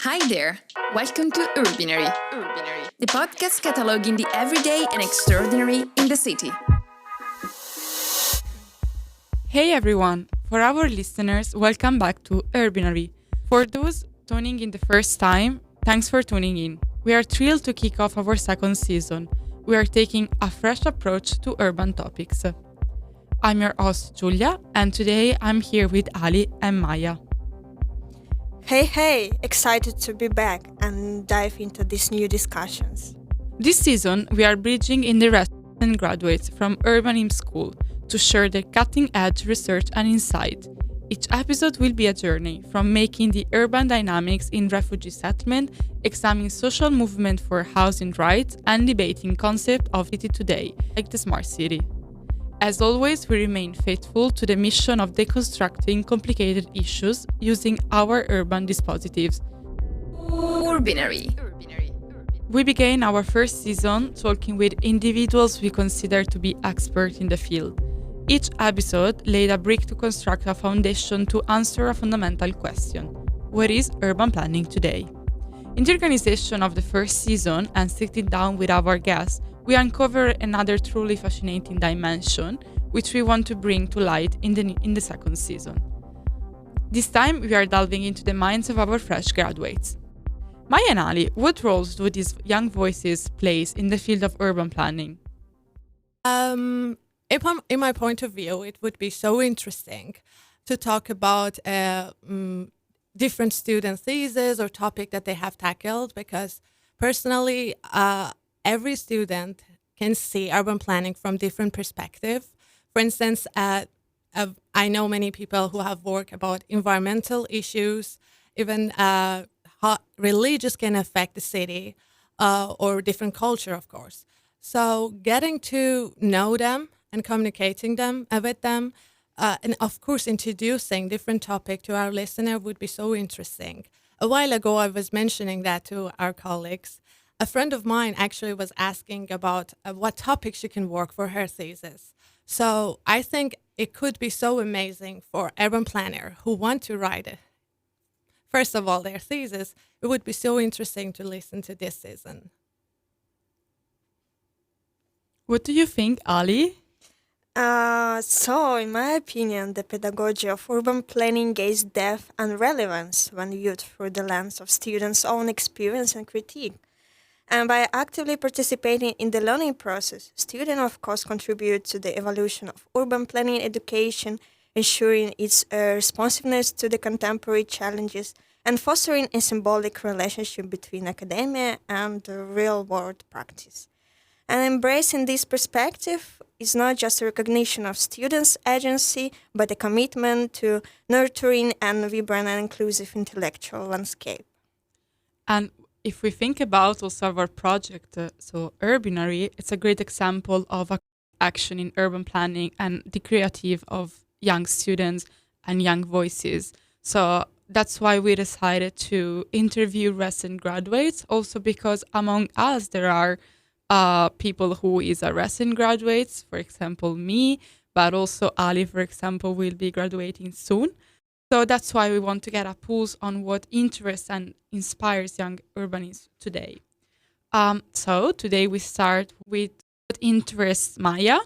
Hi there! Welcome to Urbinary, the podcast cataloging the everyday and extraordinary in the city. Hey everyone! For our listeners, welcome back to Urbinary. For those tuning in the first time, thanks for tuning in. We are thrilled to kick off our second season. We are taking a fresh approach to urban topics. I'm your host Giulia, and today I'm here with Ali and Maya. Hey, excited to be back and dive into these new discussions. This season, we are bridging in the resident graduates from Urbanism School to share their cutting-edge research and insight. Each episode will be a journey from making the urban dynamics in refugee settlement, examining social movement for housing rights, and debating concept of city today, like the smart city. As always, we remain faithful to the mission of deconstructing complicated issues using our urban dispositives. Urbinary. We began our first season talking with individuals we consider to be experts in the field. Each episode laid a brick to construct a foundation to answer a fundamental question: what is urban planning today? In the organization of the first season and sitting down with our guests, we uncover another truly fascinating dimension, which we want to bring to light in the second season. This time, we are delving into the minds of our fresh graduates. Maya and Ali, what roles do these young voices play in the field of urban planning? In my point of view, it would be so interesting to talk about different student theses or topic that they have tackled, because personally, every student can see urban planning from different perspectives. For instance, I know many people who have worked about environmental issues, even how religious can affect the city, or different culture, of course. So getting to know them and communicating with them, and of course introducing different topic to our listener would be so interesting. A while ago, I was mentioning that to our colleagues. A friend of mine actually was asking about what topics she can work for her thesis. So I think it could be so amazing for urban planner who want to write it. First of all, their thesis. It would be so interesting to listen to this season. What do you think, Ali? So, in my opinion, the pedagogy of urban planning gains depth and relevance when viewed through the lens of students' own experience and critique. And by actively participating in the learning process, students, of course, contribute to the evolution of urban planning education, ensuring its responsiveness to the contemporary challenges and fostering a symbolic relationship between academia and the real-world practice. And embracing this perspective is not just a recognition of students' agency, but a commitment to nurturing and vibrant and inclusive intellectual landscape. And if we think about also our project, so Urbinary, it's a great example of action in urban planning and the creative of young students and young voices. So that's why we decided to interview recent graduates, also because among us there are people who is a recent graduates, for example, me, but also Ali, for example, will be graduating soon. So that's why we want to get a pulse on what interests and inspires young urbanists today. So today we start with what interests Maya,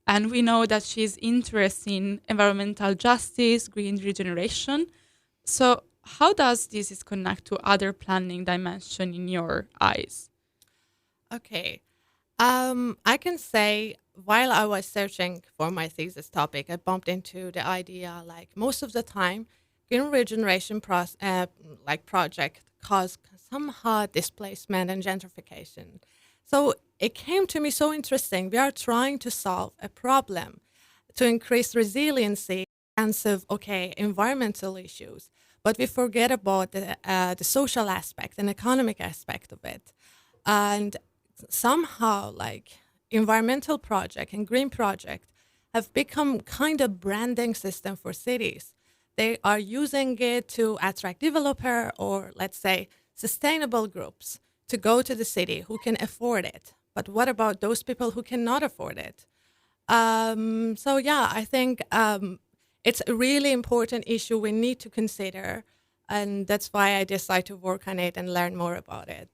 and we know that she's interested in environmental justice, green regeneration. So how does this connect to other planning dimension in your eyes? Okay. I can say while I was searching for my thesis topic, I bumped into the idea like most of the time, green regeneration project cause somehow displacement and gentrification. So it came to me so interesting. We are trying to solve a problem to increase resiliency of environmental issues, but we forget about the social aspect and economic aspect of it, and somehow environmental project and green project have become kind of branding system for cities. They are using it to attract developer or let's say sustainable groups to go to the city who can afford it. But what about those people who cannot afford it? I think it's a really important issue we need to consider And that's why I decided to work on it and learn more about it.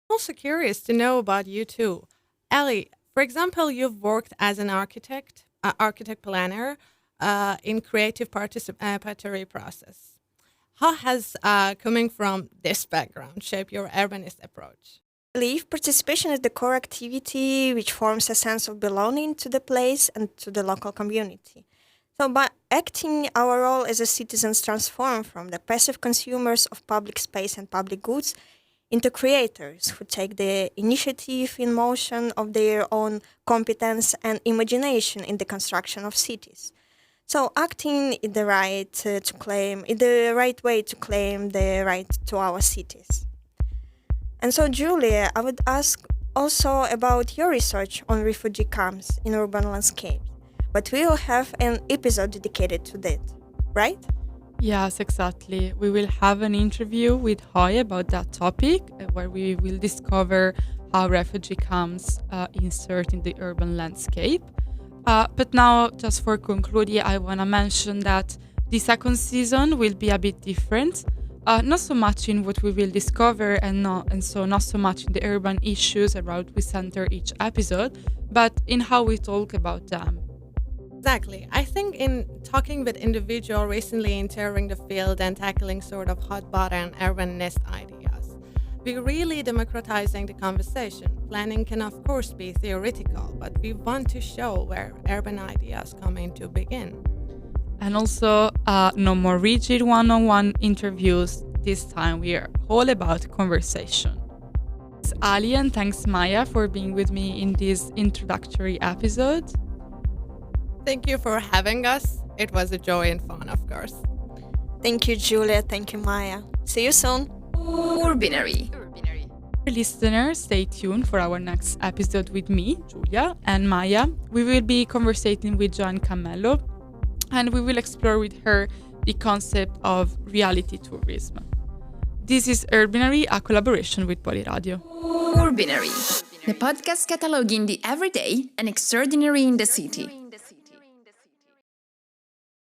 I'm also curious to know about you too. Ellie, for example, you've worked as an architect planner in creative participatory process. How has coming from this background shaped your urbanist approach? I believe participation is the core activity which forms a sense of belonging to the place and to the local community. So by acting, our role as a citizens transform from the passive consumers of public space and public goods into creators who take the initiative in motion of their own competence and imagination in the construction of cities. So acting is the right the right way to claim the right to our cities. And so, Julia, I would ask also about your research on refugee camps in urban landscapes. But we will have an episode dedicated to that, right? Yes, exactly. We will have an interview with Hoy about that topic, where we will discover how refugee camps insert in the urban landscape. But now, just for concluding, I want to mention that the second season will be a bit different. Not so much in what we will discover and so not so much in the urban issues around we center each episode, but in how we talk about them. Exactly. I think in talking with individuals recently entering the field and tackling sort of hot button urbanist ideas, we're really democratizing the conversation. Planning can of course be theoretical, but we want to show where urban ideas come in to begin. And also, no more rigid one-on-one interviews. This time we are all about conversation. Thanks Ali and thanks Maya for being with me in this introductory episode. Thank you for having us. It was a joy and fun, of course. Thank you, Julia. Thank you, Maya. See you soon. Urbinary. Listeners, stay tuned for our next episode with me, Giulia, and Maya. We will be conversating with Joan Cammello, and we will explore with her the concept of reality tourism. This is Urbinary, a collaboration with Poliradio. Urbinary, the podcast cataloging the everyday and extraordinary in the city.